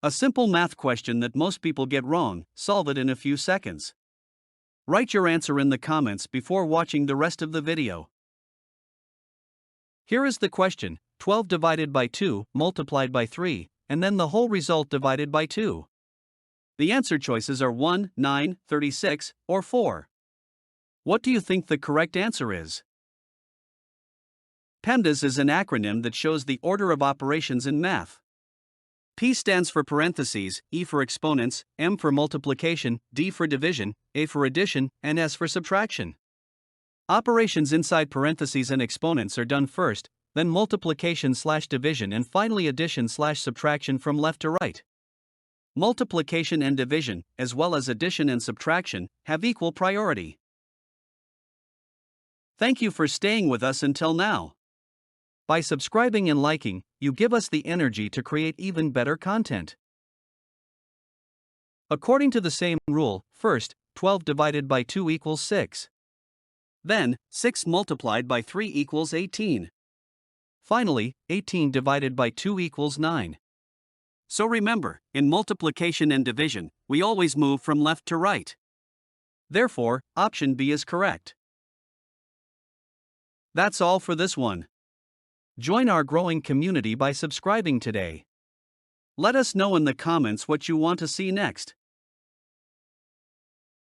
A simple math question that most people get wrong, solve it in a few seconds. Write your answer in the comments before watching the rest of the video. Here is the question: 12 divided by 2 multiplied by 3, and then the whole result divided by 2. The answer choices are 1, 9, 36, or 4. What do you think the correct answer is? PEMDAS is an acronym that shows the order of operations in math. P stands for parentheses, E for exponents, M for multiplication, D for division, A for addition, and S for subtraction. Operations inside parentheses and exponents are done first, then multiplication/division, and finally addition/subtraction from left to right. Multiplication and division, as well as addition and subtraction, have equal priority. Thank you for staying with us until now. By subscribing and liking, you give us the energy to create even better content. According to the same rule, first, 12 divided by 2 equals 6. Then, 6 multiplied by 3 equals 18. Finally, 18 divided by 2 equals 9. So remember, in multiplication and division, we always move from left to right. Therefore, option B is correct. That's all for this one. Join our growing community by subscribing today. Let us know in the comments what you want to see next.